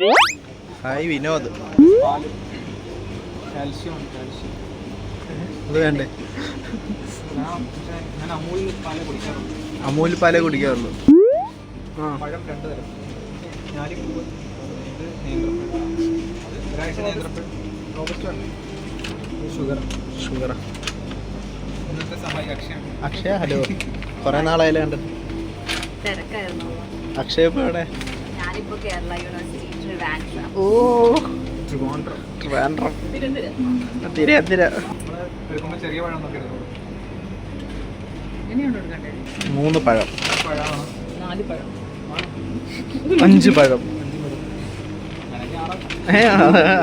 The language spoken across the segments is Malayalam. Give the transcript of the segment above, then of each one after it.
ഹായ് വിനോദ്. അത് വേണ്ടേ? അമൂൽ പാലേ കുടിക്കാറുള്ളൂ. ഷുഗർ. അക്ഷയ ഹലോ, കുറെ നാളായാലും കണ്ടത്. അക്ഷയ ഇപ്പൊ എവിടെ? ഓ ട്രിവാൻഡ്രം. തിരുവനന്തപുരം. 3 പഴം, 5 പഴം.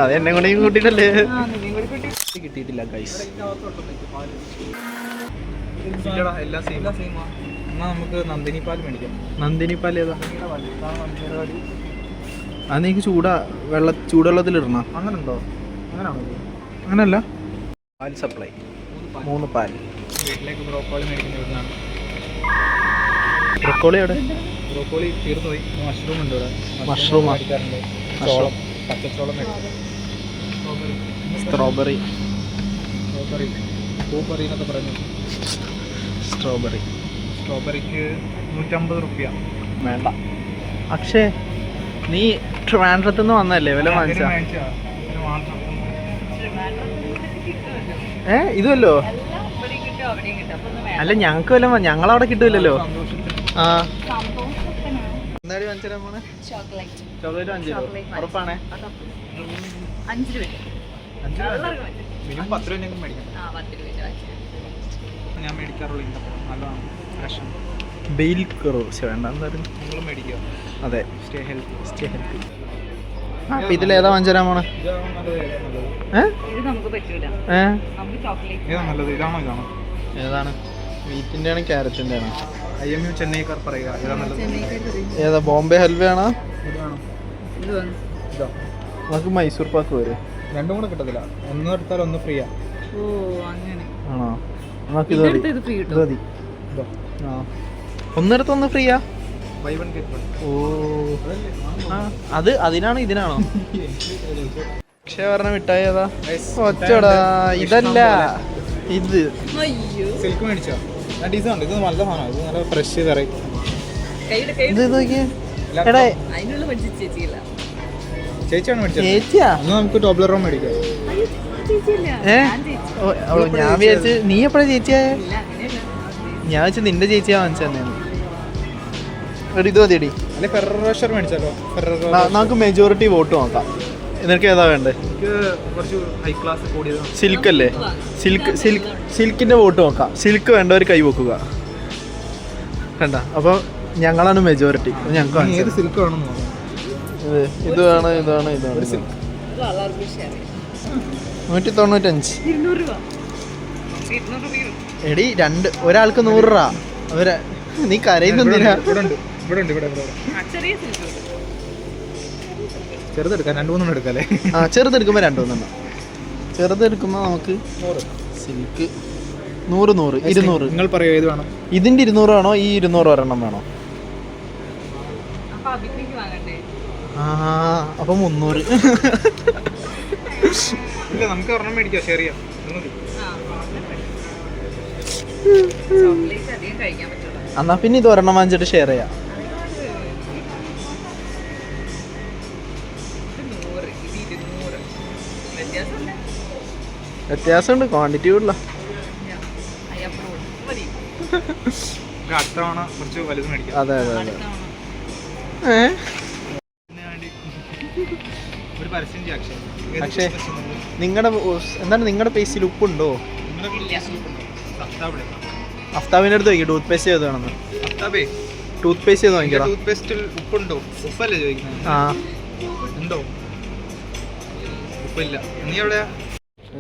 അത് എന്നെ കൂടെ കൂട്ടിട്ടല്ലേ. കിട്ടിയിട്ടില്ല ഗൈസ്. നമുക്ക് നന്ദിനി പാൽ മേടിക്കാം. നന്ദിനി പാൽ ഏതാ? അത് നീക്ക് ചൂടുവെള്ളത്തിലിടണ? അങ്ങനെ ഉണ്ടോ? അങ്ങനെയാണോ? അങ്ങനല്ല. പാൽ സപ്ലൈ 3 പാൽ. വീട്ടിലേക്ക് ബ്രോക്കോളി മേടിക്കുന്ന ഇവിടുന്നാണ്. ബ്രോക്കോളി എവിടെ? ബ്രോക്കോളി തീർന്നു പോയി. മഷ്റൂം ഉണ്ട് ഇവിടെ. മഷ്റൂം മേടിക്കാറുണ്ട്. ചോളം, പച്ചച്ചോളം മേടിക്കും. സ്ട്രോബെറി. പൂപ്പറി എന്നൊക്കെ പറഞ്ഞു. സ്ട്രോബെറിക്ക് 150 റുപ്യ. വേണ്ട. അക്ഷയ്, നീ ട്രിവാൻഡ്രത്ത് നിന്ന് വന്നല്ലേ? വില വാങ്ങിച്ചാ? ഇതുമല്ലോ. അല്ല, ഞങ്ങക്ക് വല്ല ഞങ്ങളവിടെ കിട്ടൂലല്ലോ. ആ, എന്തായാലും വാങ്ങിച്ചാ പോണേ? ചോക്ലേറ്റ് 5 രൂപ ഉറപ്പാണേ? 5 രൂപ. മിനിമം 10 രൂപ മേടിക്കണം. ഞാൻ മേടിക്കാറുള്ളൂ. നല്ലതാണ്. ഫ്രഷ് ബെയിൽ റോസ് വേണ്ട. എന്തായാലും നിങ്ങൾ മേടിക്കുക. അതെ, സ്റ്റേ ഹെൽത്തി. അപ്പൊ ഇതിലേതാ വാങ്ങിച്ചാ പോണേ? ഏതാണ്? വീറ്റിന്റെ ആണോ ക്യാരറ്റിന്റെ ആണോ? IMU ചെന്നൈക്കാർ പറയുക. ഏതാ? ബോംബെ ഹൽവയാണോ? നമുക്ക് മൈസൂർ പാക്ക് വരും. രണ്ടും കൂടെ കിട്ടത്തില്ല. ഒന്ന് എടുത്താൽ ഒന്ന് ഫ്രീയാ. ആണോ? നമുക്ക് ഇത് മതി. ഒന്നെടുത്ത് ഒന്ന് ഫ്രീയാ. ഓ, അത് അതിനാണോ ഇതിനാണോ? പക്ഷേ പറഞ്ഞ മിഠായി ഏതാ? ഒച്ചടാ, ഇതല്ല ഇത്. സിൽക്ക് മേടിച്ചോ? ഇത് നല്ല സാധനമാണ്. ഇത് നല്ല ഫ്രഷ് കറി. ഇത് നോക്കിയേ. എടാ, ചേച്ചിയാണ് മേടിച്ചത്. ചേച്ചിയാ? നമുക്ക് ടോബ്ലറോ മേടിക്കാം. ഞാൻ വിചാരിച്ചു നീ എപ്പോഴാ ചേച്ചിയായ? ഞാൻ വെച്ച് നിന്റെ ചേച്ചിയാ വാങ്ങിച്ചു. ഇത് മതിയടി. നമുക്ക് മെജോറിറ്റി വോട്ട് നോക്കാം. നിനക്ക് ഏതാ വേണ്ടേ? സിൽക്ക് അല്ലേ? സിൽക്കിന്റെ വോട്ട് നോക്കാം. സിൽക്ക് വേണ്ടവർ കൈ വെക്കുക. കണ്ട, അപ്പൊ ഞങ്ങളാണ് മെജോറിറ്റി. ഞങ്ങൾക്ക് സിൽക്ക് വേണം. ഇതാണ് 195. എടി, ഒരാൾക്ക് 100 രൂപ. നീ കരയുന്നെന്തിനാ? ചെറുതെടുക്കാം. 2-3 എടുക്കാല്ലേ? ആ, ചെറുതെടുക്കുമ്പോ 2-3. ചെറുതെടുക്കുമ്പോ നമുക്ക് സിൽക്ക് 100, 200. നിങ്ങൾ പറയൂ, ഏത് വേണം? ഇതിന്റെ 200 ആണോ? ഈ 200 ഒരെണ്ണം വേണോ? ആ, അപ്പൊ 300. ഇല്ല, നമുക്ക് ഒരെണ്ണം മേടിക്കാം. ഷെയർ ചെയ്യാം. എന്നാ പിന്നെ ഇത് ഒരെണ്ണം വാങ്ങിച്ചിട്ട് ഷെയർ ചെയ്യാം. വ്യത്യാസമുണ്ട്, ക്വാണ്ടിറ്റി കൂടുതല. കുറച്ച് വലുത് മേടിക്കാം. അതെ. പക്ഷേ നിങ്ങളുടെ പേസ്റ്റിൽ ഉപ്പുണ്ടോ? അഫ്താബിന്റെ അടുത്ത് ചോദിക്കും ടൂത്ത് പേസ്റ്റ് ചെയ്ത് വേണമെന്ന്. ടൂത്ത് പേസ്റ്റ് ചെയ്ത് വാങ്ങിക്കണം. ടൂത്ത് പേസ്റ്റിൽ ഉപ്പുണ്ടോ? ഉപ്പല്ലേ ചോദിക്കുന്നത്? ആ, ഉണ്ടോ? ഉപ്പില്ല. നീ എവിടെയാ?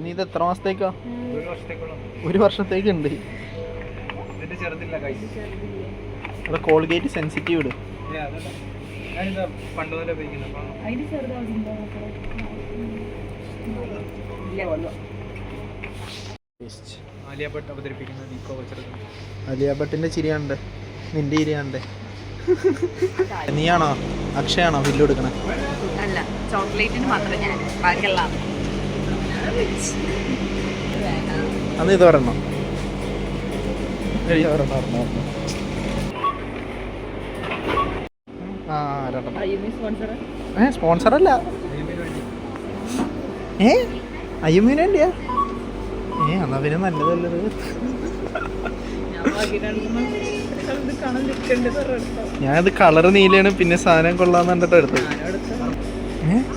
നീ ഇത് എത്ര മാസത്തേക്കാ? 1 വർഷത്തേക്കുള്ള. 1 വർഷത്തേക്ക് ഉണ്ട്. ഇതിന്റെ ചെറുതില്ല കൈ. അവിടെ കോൾഗേറ്റ് സെൻസിറ്റീവ് ഇട്. ഞാനിത് പണ്ട് പോലെ ഉപയോഗിക്കുന്നത്. ആലിയ ഭട്ടിന്റെ ചിരിയാണ്ട്, നിന്റെ ചിരിയാണ്ട്. നീയാണോ അക്ഷയാണോ ബില്ല് കൊടുക്കണേ? അല്ല, ചോക്ലേറ്റിന് മാത്രം ഞാൻ, ബാക്കിയെല്ലാം അന്ന് ഇത് ഒരെണ്ണം സ്പോൺസറല്ല. അയ്യമ്മീന് വേണ്ടിയാ? എന്നാ പിന്നെ നല്ലതല്ലത്. ഞാനത് കളറ് നീലയാണ്, പിന്നെ സാധനം കൊള്ളാന്ന് കണ്ടിട്ട് എടുത്തത്.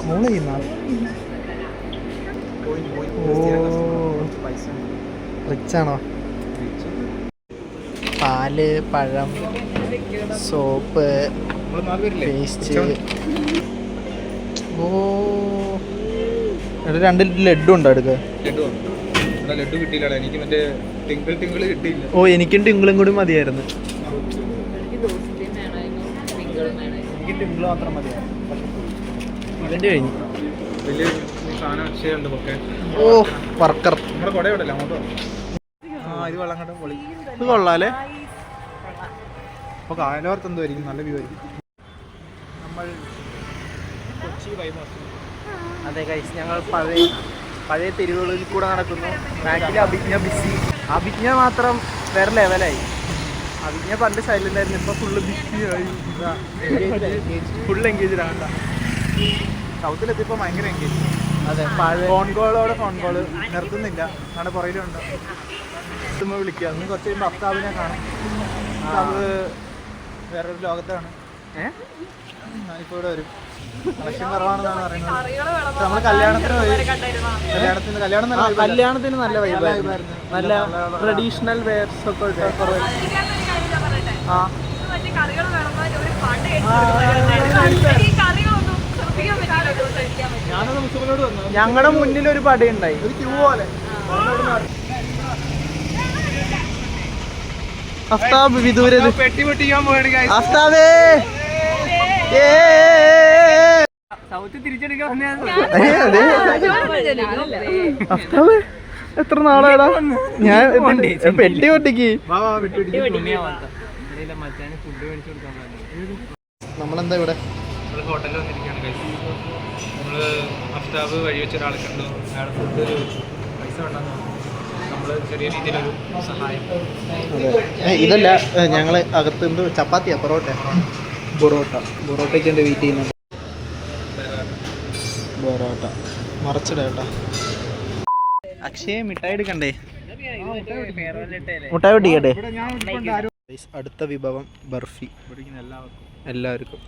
കോൾ ചെയ്യുന്ന റിച്ചാണോ? പാല്, പഴം, സോപ്പ്, പേസ്റ്റ്. ഓ എടാ, 2 ലഡ്ഡു ഉണ്ടോ എടുക്ക? ലഡ്ഡു കിട്ടിയില്ല, എനിക്ക് മറ്റേ ടിങ്കിൾ കിട്ടിയില്ല. ഓ എനിക്കും ടിങ്കിളും കൂടി മതിയായിരുന്നു. എനിക്ക് ടിങ്കിൾ മാത്രം മതിയായിരുന്നു. ഇവൻ്റെ കഴിഞ്ഞു. വലിയ സാധനം അക്ഷയുണ്ട് ഒക്കെ. ഓ വർക്കർ. നമ്മുടെ കുട ഇവിടെയല്ല അങ്ങോട്ടോ. ഇത് വെള്ളം കണ്ട പൊളി. ഇത് കൊള്ളാല്ലേ? അപ്പോൾ കായലോർത്ത് എന്തുമായിരിക്കും, നല്ല വ്യൂ ആയിരിക്കും. നമ്മൾ കൊച്ചി ബൈപാസ്. അതെ ഗൈസ്, ഞങ്ങൾ പഴയ തെരുവുകളിൽ കൂടെ നടക്കുന്നു. ബാക്കിൽ അഭിജ്ഞ ബിസി. അഭിജ്ഞ മാത്രം വേറെ ലെവലായി. അഭിജ്ഞ പണ്ട് സൈലന്റ് ആയിരുന്നു, ഇപ്പൊ ഫുള്ള് ബിസിയായി. ഫുൾ എൻഗേജ്ഡ് ആകണ്ട. സൗത്തിലെത്തിയപ്പോൾ ഭയങ്കര എൻഗേജ്. അതെ, ഫോൺ കോള് നിർത്തുന്നില്ല. നമ്മുടെ പുറയിലുണ്ട്. വിളിക്കുക. അന്ന് കുറച്ച് കഴിയുമ്പോൾ അഫ്താബിനെ കാണും. അത് വേറൊരു ലോകത്താണ്. ഞാനിപ്പോൾ ഇവിടെ വരും. കളക്ഷൻ കുറവാണെന്നാണ് പറയുന്നത്. നമ്മൾ കല്യാണത്തിന് നല്ല വൈബായിരുന്നു. നല്ല ട്രഡീഷണൽ വെയർസ് ഒക്കെ ഞങ്ങളുടെ മുന്നിൽ ഒരു പടയുണ്ടായി, ഒരു ക്യൂ പോലെ. അഫ്താബ് വിദൂരത് പെട്ടി പൊട്ടിക്കാൻ പോയത്. അഫ്താബേ അഫ്താബ് എത്ര നാളാടാ? ഞാൻ പെട്ടി പൊട്ടിക്ക്. നമ്മളെന്താ ഇവിടെ ഹോട്ടലിൽ വന്നിരിക്കുകയാണ്. നമ്മൾ അഫ്താബ് വഴി വെച്ച ഒരാളെ കണ്ടു. അയാൾ ഫുഡ് പൈസ വേണ്ടെന്ന് പറഞ്ഞു. നമ്മൾ ചെറിയ രീതിയിലൊരു സഹായം. ഇതല്ല, ഞങ്ങൾ അകത്തുനിന്ന് ചപ്പാത്തിയാ പൊറോട്ടയ്ക്ക് ഉണ്ട് വെയിറ്റ് ചെയ്യുന്നുണ്ട്. പൊറോട്ട മറച്ചിടേട്ടാ. അക്ഷയ മിഠായി എടുക്കണ്ടേ? മുട്ടായി പൊട്ടിക്കട്ടെ. അടുത്ത വിഭവം ബർഫി. എല്ലാവർക്കും.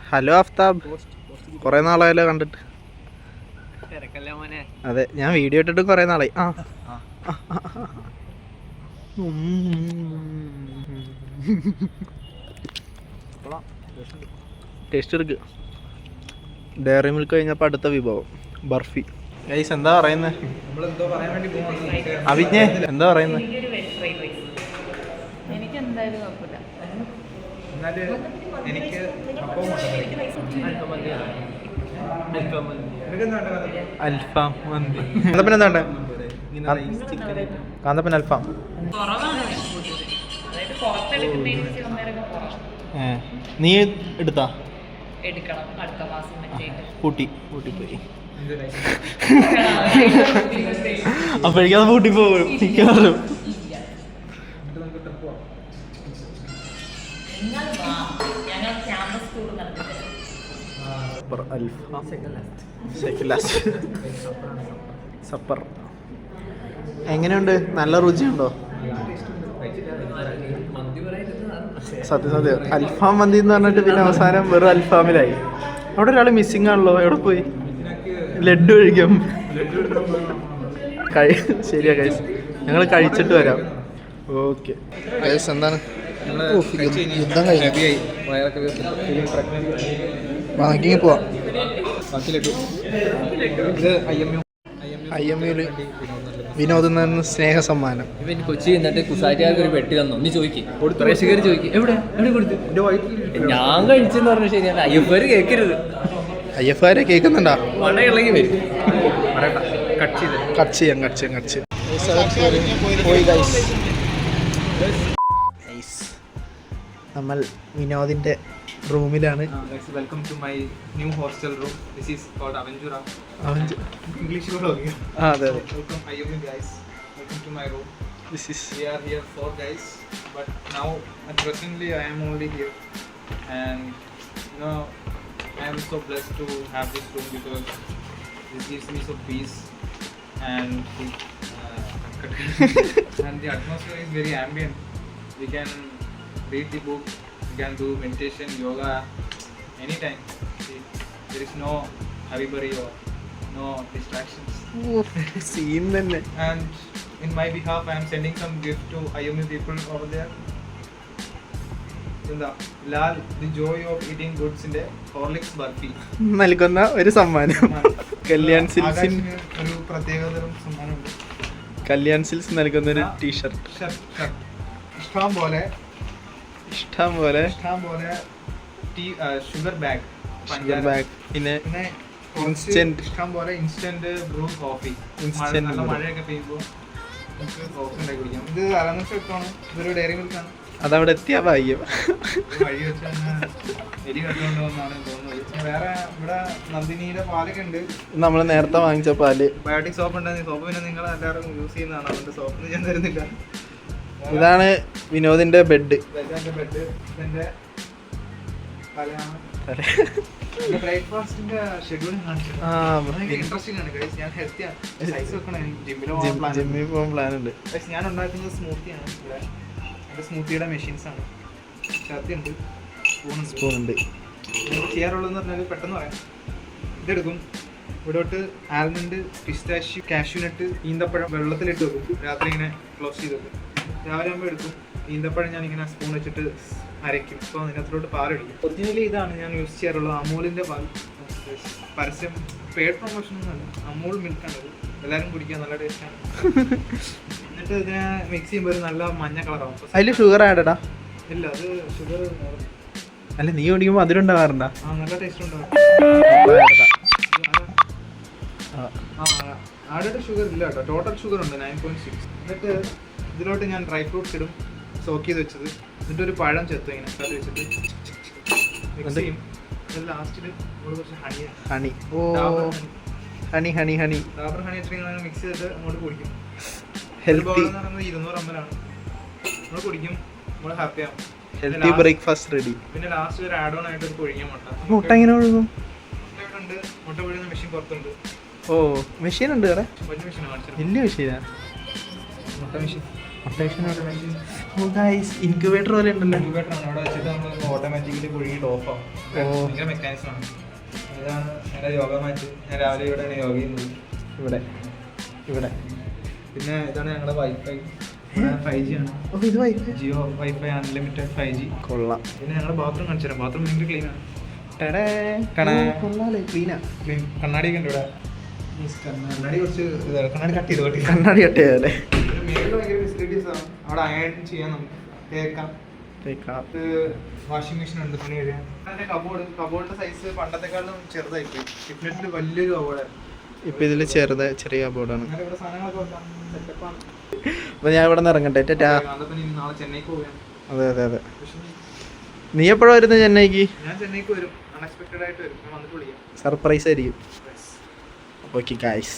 ഹലോ അഫ്താബ്, കുറെ നാളായല്ലോ കണ്ടിട്ട്. അതെ, ഞാൻ വീഡിയോ ഇട്ടിട്ട് കുറെ നാളായി. ടേസ്റ്റ് എടുക്ക്. ഡയറി മിൽക്ക് കഴിഞ്ഞപ്പോൾ അടുത്ത വിഭവം ബർഫി. ഗൈസ് എന്താ പറയുന്നത്? അഭിജ്ഞേ എന്താ പറയുന്നത്? എനിക്ക് എന്തായാലും കുഴപ്പമില്ല. അൽഫാം മന്തി. കാന്തപ്പൻ എന്താ വേണ്ടേ? കാന്തപ്പൻ അൽഫാം. നീ എടുത്താ? എടുക്കണം, അടുത്ത മാസം പൂട്ടിപ്പോയി. അപ്പോഴേക്കത് പൂട്ടിപ്പോകും മിക്കവാറും. സപ്പർ എങ്ങനെയുണ്ട്? നല്ല രുചിയുണ്ടോ? സത്യം അൽഫാം മന്തി എന്ന് പറഞ്ഞിട്ട് പിന്നെ അവസാനം വെറും അൽഫാമിലായി. അവിടെ ഒരാൾ മിസ്സിംഗ് ആണല്ലോ, എവിടെ പോയി? ലഡ്ഡു കഴിക്കും. ശരിയാ ഗൈസ്, ഞങ്ങൾ കഴിച്ചിട്ട് വരാം. ഓക്കെ ഗൈസ്, എന്താണ് യുദ്ധം കഴിഞ്ഞു? ബാക്കിങ് പോവാം. IMU വിനോദം സ്നേഹ സമ്മാനം. ഇവൻ കൊച്ചി എന്നിട്ട് കുസാറ്റുകാർക്ക് ഒരു പെട്ടി തന്നു. നീ ചോദിക്കും, പ്രേക്ഷകർ ചോദിക്കും എവിടെ കൊടുത്തു? ഞാൻ കഴിച്ചെന്ന് പറഞ്ഞു. ശരിയാണ്, അയ്യപ്പര് കേൾക്കരുത്. അയ്യപ്പാരെ കേൾക്കുന്നുണ്ടാ? മടയിളകി വരും. കട്ട് ചെയ്യാം. പോയി നമ്മൾ വിനോദിന്റെ റൂമിലാണ്. Welcome to my new hostel room. This is cold അവഞ്ചുറ. ഇംഗ്ലീഷ് അതെ അതെ. Welcome IMU guys. Welcome to my room. This is We are here 4 guys, but now at presently I am only here, and you know I am so blessed to have this room because this gives me some peace, and and the atmosphere is very ambient. We can read the book, we can do meditation, yoga anytime. See, there is no hurry or no distractions. Scene തന്നെ. And in my behalf I am sending some gift to IMU people over there. Lal, the joy of eating goods in the Horlicks Burfi. നൽകുന്ന ഒരു സമ്മാനം. കല്യാൺ സിൽസിൻ ഒരു പ്രത്യേകതരം സമ്മാനമുണ്ട്. കല്യാൺ സിൽസ് നൽകുന്ന ഒരു ടീഷർട്ട്. ഇഷ്ടം പോലെ ഷുഗർ ബാഗ്, പിന്നെ ഇൻസ്റ്റന്റ് ഇഷ്ടം പോലെ ഇൻസ്റ്റന്റ് ബ്രൂ കോഫി. നല്ല മഴയൊക്കെ പെയ്യുമ്പോൾ നമുക്ക് കോഫി ഉണ്ടാക്കി കുടിക്കാം. ഇത് അലനസ് എടുത്തോണം. ഇതൊരു ഡയറി മിൽക്കാണ്. അതവിടെ എത്തിയാ ഭാഗ്യം. വഴി വെച്ച് എലി കണ്ടുകൊണ്ട് വന്നാണ് തോന്നുന്നത്. വേറെ ഇവിടെ നന്ദിനിയുടെ പാലൊക്കെ ഉണ്ട്. നമ്മൾ നേരത്തെ വാങ്ങിച്ച പാല്. ബയോട്ടിക് സോപ്പ് ഉണ്ടെങ്കിൽ സോപ്പ് പിന്നെ നിങ്ങൾ എല്ലാവരും യൂസ് ചെയ്യുന്നതാണ്. അതുകൊണ്ട് സോപ്പ് ഞാൻ തരുന്നില്ല. ഇതാണ് വിനോദിന്റെ ബെഡ്. ഇതെന്റെ ബെഡ്. ഇതെന്റെ തലയാണ്. ബ്രേക്ക്ഫാസ്റ്റിന്റെ ഷെഡ്യൂൾ ഇൻട്രസ്റ്റിംഗ് ആണ് ഗൈസ്. ഞാൻ ഹെൽത്തിയാണ്. സൈസ് വെക്കണം. ജിമ്മിൽ പോകാൻ പ്ലാൻ ഉണ്ട്. ഞാൻ ഉണ്ടാക്കുന്നത് സ്മൂത്തിയാണ്. ഇവിടെ എൻ്റെ സ്മൂത്തിയുടെ മെഷീൻസ് ആണ്. ഛർദിയുണ്ട്, സ്പൂൺ ഉണ്ട്. ചെയ്യാറുള്ളതെന്ന് പറഞ്ഞാൽ പെട്ടെന്ന് പറയാം. ഇതെടുക്കും, ഇവിടോട്ട് ആൽമണ്ട്, പിസ്താഷ്യൂ, കാഷ്യൂനട്ട്, ഈന്തപ്പഴം വെള്ളത്തിലിട്ട് വെക്കും. രാത്രി ഇങ്ങനെ ക്ലോസ് ചെയ്ത് വെക്കും. രാവിലെ ആകുമ്പോൾ എടുക്കും. ഈന്തപ്പഴം ഞാനിങ്ങനെ സ്പൂൺ വെച്ചിട്ട് അരയ്ക്കും. അപ്പോൾ അതിനകത്തോട്ട് പാലൊഴിക്കും. ഒറിജിനലി ഇതാണ് ഞാൻ യൂസ് ചെയ്യാറുള്ളത്. അമൂലിൻ്റെ പാൽ. പരസ്യം പെയ്ഡ് പ്രൊമോഷൻ ഒന്നുമല്ല, അമൂൽ മിൽക്കാണിത്. എല്ലാവരും കുടിക്കാൻ നല്ല ടേസ്റ്റാണ്. എന്നിട്ട് ഇതിനെ മിക്സ് ചെയ്യുമ്പോൾ ഒരു നല്ല മഞ്ഞ കളറാവും. അതിൽ ഷുഗർ ആഡടാ? ഇല്ല, അത് ഷുഗർ അല്ല, നീ കുടിക്കുമ്പോൾ അതിൽ ഉണ്ടാവാറുണ്ടോ? നല്ല ടേസ്റ്റ് ഉണ്ടാവും. ആഡഡ് ഷുഗർ ഇല്ല കേട്ടോ. ടോട്ടൽ ഷുഗർ ഉണ്ട് 9.6. എന്നിട്ട് ഇതിലോട്ട് ഞാൻ ഡ്രൈ ഫ്രൂട്ട്സ് ഇടും, സോക്ക് ചെയ്ത് വെച്ചത്. എന്നിട്ട് ഒരു പഴം ചെത്തും ഇങ്ങനെ കറി വെച്ചിട്ട് മിക്സ് ചെയ്യും. ലാസ്റ്റിൽ കുറച്ച് ഹണി. ഓ, ഹണി ഡാബർ ഹണി വെച്ചിട്ട് മിക്സ് ചെയ്തിട്ട് അങ്ങോട്ട് കുടിക്കും. ഹെൽത്തി 200 ml ആണ്. നമ്മൾ കുടിക്കും, നമ്മൾ ഹാപ്പിയാവും. Healthy breakfast ready. പിന്നെ ലാസ്റ്റ് ഒരു ആഡ് ഓൺ ആയിട്ട് ഒരു കൊഴിഞ്ഞ മുട്ട എങ്ങനെ ഒഴുകും? മുട്ടയുണ്ട്. മുട്ട പൊഴിയുന്ന മെഷീൻ പുറത്തുണ്ട്. ഓ, മെഷീൻ ഉണ്ട് വേറെ? വലിയ മെഷീൻ കാണിച്ചത്. വലിയ മെഷീനാ മുട്ട മെഷീൻ. ഓ ഗൈസ്, ഇൻക്യുബേറ്റർ പോലെ ഉണ്ടല്ലോ. ഇൻക്യുബേറ്റർ ആണ്. അവിടെ വെച്ചിട്ട് നമ്മൾ ഓട്ടോമാറ്റിക്കലി കുഴിയിട്ട് ഓഫ് ആവും. ഭയങ്കര മെക്കാനിസം ആണ്. ഇതാണ് എൻ്റെ യോഗ മാറ്റ്. ഞാൻ രാവിലെ ഇവിടെ യോഗ ചെയ്യുന്നത്. ഇവിടെ പിന്നെ ഇതാണ് ഞങ്ങളുടെ വൈഫൈ. 5G ആണ്. ഇത് wifi, Jio wifi unlimited 5G. കൊള്ളാം. പിന്നെ ഞങ്ങളുടെ ബാത്റൂം കാണിച്ചു തരാം. ബാത്റൂം ഭയങ്കര ക്ലീൻ ആണ്. കണ്ണാടിയൊക്കെ ഉണ്ട് ഇവിടെ. കണ്ണാടി കുറച്ച് കണ്ണാടി കട്ട് ചെയ്തല്ലേ. മേളിൽ ഭയങ്കര ഫെസിലിറ്റീസ് ആണ്. അവിടെ അയൺ ചെയ്യാൻ നമുക്ക് തേക്കാം. വാഷിംഗ് മെഷീൻ ഉണ്ട്, തുണി കഴുകാൻ. അതിന്റെ കബോർഡിന്റെ സൈസ് പണ്ടത്തെക്കാളും ചെറുതായിപ്പോയി. ഫിറ്റ്നസിൽ വലിയൊരു കബോർഡായിരുന്നു. ഇപ്പൊ ഇതില് ചെറിയ കബോർഡാണ്. ഇവിടെ സാധനങ്ങളൊക്കെ വെക്കാം. സെറ്റപ്പാണ്. അപ്പൊ ഞാൻ ഇവിടെ നിന്ന് ഇറങ്ങട്ടെ. നാളെ ചെന്നൈക്ക് പോവുകയാണ്. അതെ. നീ എപ്പോഴാ വരുന്നത് ചെന്നൈക്ക്? ഞാൻ ചെന്നൈക്ക് വരും. അൺഎക്സ്പെക്ടഡ് ആയിട്ട് വരും. ഞാൻ വന്നിട്ട് വിളിക്കാം. സർപ്രൈസ് ആയിരിക്കും. ഓക്കെ ഗൈസ്,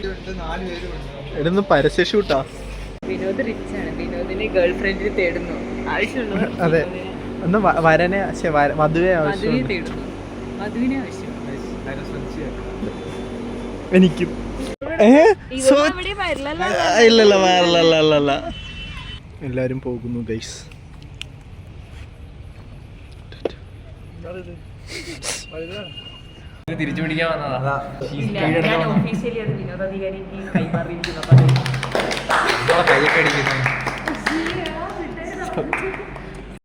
4 പേര് ഇവിടുന്ന് പരസ്യ ഷൂട്ടാ. വിനോദ് റിച്ച് ആണ്. വിനോദിനെ ഗേൾ ഫ്രണ്ടിന് തേടുന്നു. ആവശ്യമുള്ള അതെ, ഒന്ന് വരനെ മധുവെ ആവശ്യം. തേടുന്നു. മധുവിനെ ആവശ്യം. എനിക്കും ഇല്ലല്ല, വൈറലല്ല. എല്ലാരും പോകുന്നു ഗൈസ്. തിരിച്ചു പിടിക്കാൻ വന്നതാ. ഞാൻ ഒഫീഷ്യലി അത് വിനോദാധികാരിക്ക് കൈമാറിയിരിക്കുന്നു. കൈയൊക്കെ അടിക്കുന്നു.